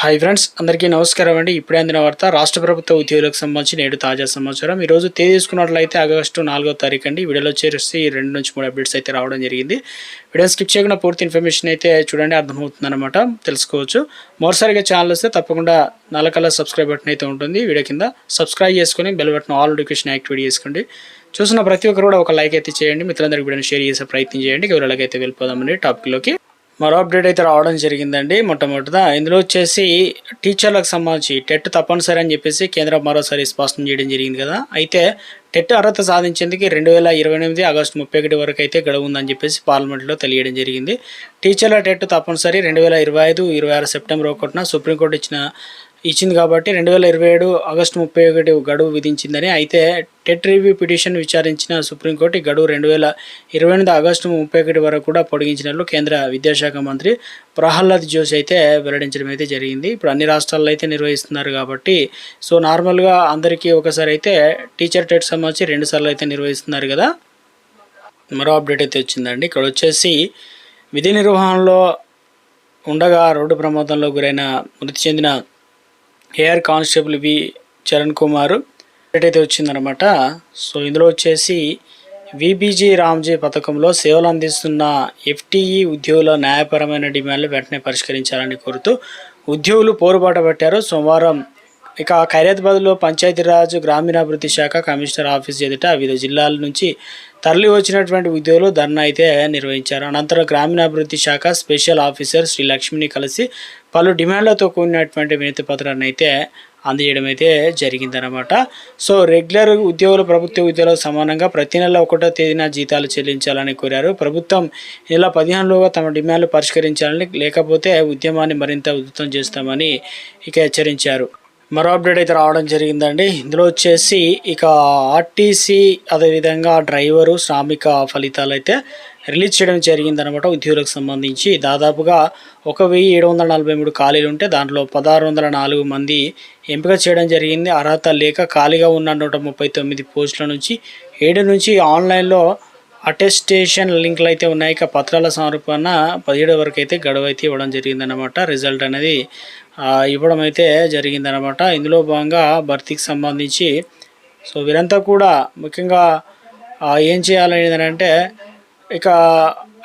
Hi friends, అందరికీ నమస్కారం అండి. ఇప్పుడే అందిన వార్త రాష్ట్ర ప్రభుత్వ ఉద్యోగులకు సంబంధించి నేడు తాజా సమాచారం. ఈరోజు తేదీ తీసుకున్నట్లయితే ఆగస్టు 4వ తారీఖు అండి. వీడియోలో వచ్చేసి 2 నుంచి 3 అప్డేట్స్ అయితే రావడం జరిగింది. వీడియో స్కిప్ చేయకుండా పూర్తి ఇన్ఫర్మేషన్ అయితే చూడండి, అర్థమవుతుందన్నమాట, తెలుసుకోవచ్చు. మరోసారిగా ఛానల్ వస్తే తప్పకుండా నల్లకల్లా సబ్స్క్రైబ్ బటన్ అయితే ఉంటుంది. వీడియో కింద సబ్స్క్రైబ్ చేసుకొని bell button all notification activate చేసుకోండి. చూసిన ప్రతి ఒక్కరు కూడా ఒక లైక్ అయితే చేయండి. మిత్రులందరికీ వీడియోని షేర్ చేసే ప్రయత్నం చేయండి. ఎవరిలాగైతే వెళ్ళిపోదామండి టాపిక్లోకి. మరో అప్డేట్ అయితే రావడం జరిగిందండి. మొట్టమొదటిగా ఇందులో వచ్చేసి టీచర్లకు సంబంధించి టెట్ తప్పనిసరి అని చెప్పేసి కేంద్రం మరోసారి స్పష్టం చేయడం జరిగింది కదా. అయితే టెట్ అర్హత సాధించేందుకు 2028 ఆగస్టు 31 వరకు అయితే గడువు ఉందని చెప్పేసి పార్లమెంట్లో తెలియడం జరిగింది. టీచర్ల టెట్ తప్పనిసరి 2025-26 సెప్టెంబర్ 1న సుప్రీంకోర్టు ఇచ్చింది కాబట్టి 2027 ఆగస్టు 31 గడువు విధించిందని. అయితే టెట్ రివ్యూ పిటిషన్ విచారించిన సుప్రీంకోర్టు ఈ గడువు 2028 ఆగస్టు 31 వరకు కూడా పొడిగించినట్లు కేంద్ర విద్యాశాఖ మంత్రి ప్రహ్లాద్ జోషి అయితే వెల్లడించడం అయితే జరిగింది. ఇప్పుడు అన్ని రాష్ట్రాల్లో అయితే నిర్వహిస్తున్నారు కాబట్టి నార్మల్గా అందరికీ ఒకసారి అయితే టీచర్ టెట్ సంబంధించి 2 సార్లు అయితే నిర్వహిస్తున్నారు కదా. మరో అప్డేట్ అయితే వచ్చిందండి. ఇక్కడ వచ్చేసి విధి నిర్వహణలో ఉండగా రోడ్డు ప్రమాదంలో గురైన మృతి చెందిన ఏఆర్ కానిస్టేబుల్ వి చరణ్ కుమార్ అయితే వచ్చిందనమాట. ఇందులో వచ్చేసి విబీజీ రామ్జీ పథకంలో సేవలు అందిస్తున్న ఎఫ్టీఈ ఉద్యోగుల న్యాయపరమైన డిమాండ్లు వెంటనే పరిష్కరించాలని కోరుతూ ఉద్యోగులు పోరుబాట పట్టారు. సోమవారం ఖైరతాబాద్లో పంచాయతీరాజ్ గ్రామీణాభివృద్ధి శాఖ కమిషనర్ ఆఫీస్ ఎదుట వివిధ జిల్లాల నుంచి తరలి వచ్చినటువంటి ఉద్యోగులు ధర్నా అయితే నిర్వహించారు. అనంతరం గ్రామీణాభివృద్ధి శాఖ స్పెషల్ ఆఫీసర్ శ్రీ లక్ష్మిని కలిసి పలు డిమాండ్లతో కూడినటువంటి వినతి పత్రాన్ని అయితే అందజేయడం అయితే జరిగిందనమాట. రెగ్యులర్ ఉద్యోగులు ప్రభుత్వ ఉద్యోగులకు సమానంగా ప్రతి నెల 1వ తేదీన జీతాలు చెల్లించాలని కోరారు. ప్రభుత్వం నెల 15లోగా తమ డిమాండ్లు పరిష్కరించాలని, లేకపోతే ఉద్యమాన్ని మరింత ఉధృతం చేస్తామని హెచ్చరించారు. మరో అప్డేట్ అయితే రావడం జరిగిందండి. ఇందులో వచ్చేసి ఆర్టీసీ అదేవిధంగా డ్రైవరు శ్రామిక ఫలితాలు అయితే రిలీజ్ చేయడం జరిగిందనమాట. ఉద్యోగులకు సంబంధించి దాదాపుగా 1743 ఖాళీలు ఉంటే దాంట్లో 1604 మంది ఎంపిక చేయడం జరిగింది. అర్హత లేక ఖాళీగా ఉన్న 139 పోస్టుల నుంచి 7 నుంచి ఆన్లైన్లో అటెస్టేషన్ లింకులు అయితే ఉన్నాయి. పత్రాల సమర్పణ 17 వరకు అయితే గడువు అయితే ఇవ్వడం జరిగిందనమాట. రిజల్ట్ అనేది ఇవ్వడం అయితే జరిగిందనమాట. ఇందులో భాగంగా భర్తీకి సంబంధించి వీరంతా కూడా ముఖ్యంగా ఏం చేయాలనేది అంటే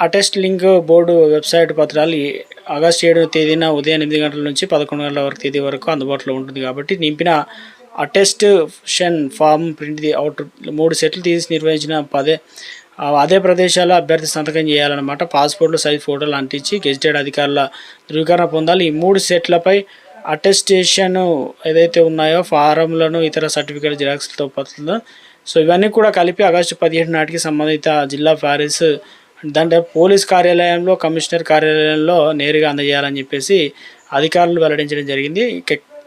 అటెస్ట్ లింక్ బోర్డు వెబ్సైట్ పత్రాలు ఆగస్టు 7వ తేదీన ఉదయం 8 గంటల నుంచి 11 గంటల వరకు తేదీ వరకు అందుబాటులో ఉంటుంది కాబట్టి నింపిన అటెస్టేషన్ ఫామ్ ప్రింట్ అవుట్ 3 సెట్లు తీసి నిర్వహించిన అదే ప్రదేశాల్లో అభ్యర్థి సంతకం చేయాలన్నమాట. పాస్పోర్ట్లు సైజ్ ఫోటోలు అంటించి గెజిటెడ్ అధికారుల ధృవీకరణ పొందాలి. ఈ 3 సెట్లపై అటెస్టేషన్ ఏదైతే ఉన్నాయో ఫారంలను ఇతర సర్టిఫికేట్ జిరాక్స్లతో పత్రాలు ఇవన్నీ కూడా కలిపి ఆగస్టు 17 నాటికి సంబంధిత జిల్లా ప్యారిస్ దాంట్లో పోలీస్ కార్యాలయంలో కమిషనర్ కార్యాలయంలో నేరుగా అందజేయాలని చెప్పేసి అధికారులు వెల్లడించడం జరిగింది.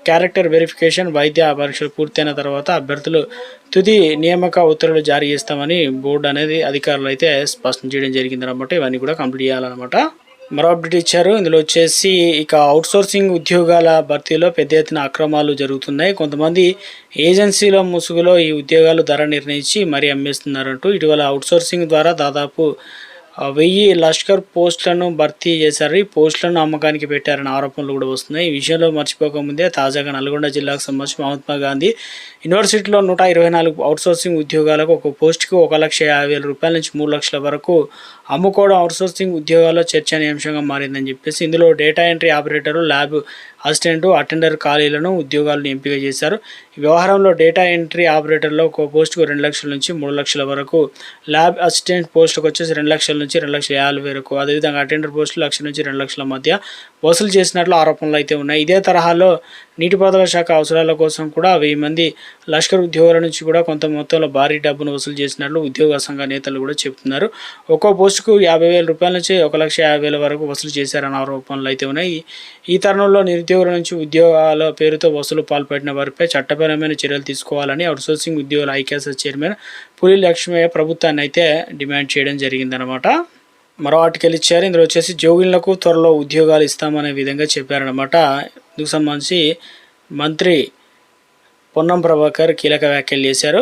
క్యారెక్టర్ వెరిఫికేషన్ వైద్య పరీక్షలు పూర్తయిన తర్వాత అభ్యర్థులు తుది నియామక ఉత్తర్వులు జారీ చేస్తామని బోర్డు అనేది అధికారులు అయితే స్పష్టం చేయడం జరిగిందన్నమాట. ఇవన్నీ కూడా కంప్లీట్ చేయాలన్నమాట. మరో అప్డేట్ ఇచ్చారు. ఇందులో వచ్చేసి అవుట్సోర్సింగ్ ఉద్యోగాల భర్తీలో పెద్ద ఎత్తున అక్రమాలు జరుగుతున్నాయి. కొంతమంది ఏజెన్సీల ముసుగులో ఈ ఉద్యోగాలు ధర నిర్ణయించి మరీ అమ్మేస్తున్నారంటూ ఇటీవల అవుట్సోర్సింగ్ ద్వారా దాదాపు 1000 లష్కర్ పోస్టులను భర్తీ చేశారు. ఈ పోస్టులను అమ్మకానికి పెట్టారని ఆరోపణలు కూడా వస్తున్నాయి. ఈ విషయంలో మర్చిపోకముందే తాజాగా నల్గొండ జిల్లాకు సంబంధించి మహాత్మా గాంధీ యూనివర్సిటీలో 124 అవుట్సోర్సింగ్ ఉద్యోగాలకు ఒక పోస్టుకు 1,50,000 రూపాయల నుంచి 3 లక్షల వరకు అమ్ముకోవడం అవుట్సోర్సింగ్ ఉద్యోగాల్లో చర్చనీయాంశంగా మారిందని చెప్పేసి ఇందులో data entry operator, lab assistant, attender ఖాళీలను ఉద్యోగాలను ఎంపిక చేశారు. ఈ వ్యవహారంలో డేటా ఎంట్రీ ఆపరేటర్లో ఒక పోస్టుకు 2 లక్షల నుంచి 3 లక్షల వరకు, ల్యాబ్ అసిస్టెంట్ పోస్టుకు వచ్చేసి 2 లక్షల నుంచి 2,50,000 వరకు, అదేవిధంగా అటెండర్ పోస్టులు 1 లక్ష నుంచి 2 లక్షల మధ్య వసూలు చేసినట్లు ఆరోపణలు అయితే ఉన్నాయి. ఇదే తరహాలో నీటిపారుదల శాఖ అవసరాల కోసం కూడా 1000 మంది లష్కర్ ఉద్యోగుల నుంచి కూడా కొంత మొత్తంలో భారీ డబ్బును వసూలు చేసినట్లు ఉద్యోగ సంఘ నేతలు కూడా చెబుతున్నారు. ఒక్కో పోస్టుకు 50,000 రూపాయల నుంచి 1,50,000 వరకు వసూలు చేశారన్న ఆరోపణలు అయితే ఉన్నాయి. ఈ తరుణంలో నిరుద్యోగుల నుంచి ఉద్యోగాల పేరుతో వసూలు పాల్పడిన వారిపై చట్టపరమైన చర్యలు తీసుకోవాలని అవుట్సోర్సింగ్ ఉద్యోగుల ఐక్యస చైర్మన్ పులి లక్ష్మయ్య ప్రభుత్వాన్ని అయితే డిమాండ్ చేయడం జరిగిందనమాట. మరో ఆర్టికల్ ఇచ్చారు. ఇందులో వచ్చేసి జోగిన్లకు త్వరలో ఉద్యోగాలు ఇస్తామనే విధంగా చెప్పారనమాట. ఇందుకు సంబంధించి మంత్రి పొన్నం ప్రభాకర్ కీలక వ్యాఖ్యలు చేశారు.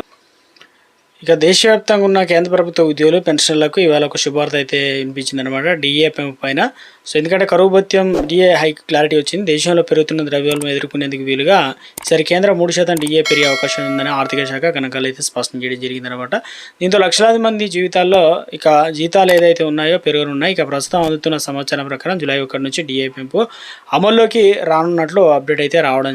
ఇక దేశవ్యాప్తంగా ఉన్న కేంద్ర ప్రభుత్వ ఉద్యోగులు పెన్షన్లకు ఇవాళ ఒక శుభార్త అయితే వినిపించిందనమాట డిఏ పెంపు పైన. సో ఎందుకంటే కరువు భత్యం డిఏ హైక్ క్లారిటీ వచ్చింది. దేశంలో పెరుగుతున్న ద్రవ్యోల్బణం ఎదుర్కొనేందుకు వీలుగా ఈసారి కేంద్రం 3% డిఏ పెరిగే అవకాశం ఉందని ఆర్థిక శాఖ గణాంకాలు అయితే స్పష్టం చేయడం జరిగిందనమాట. దీంతో లక్షలాది మంది జీవితాల్లో ఇక జీతాలు ఏదైతే ఉన్నాయో పెరగనున్నాయి. ఇక ప్రస్తుతం అందుతున్న సమాచారం ప్రకారం జూలై 1 నుంచి డిఏ పెంపు అమల్లోకి రానున్నట్లు అప్డేట్ అయితే రావడం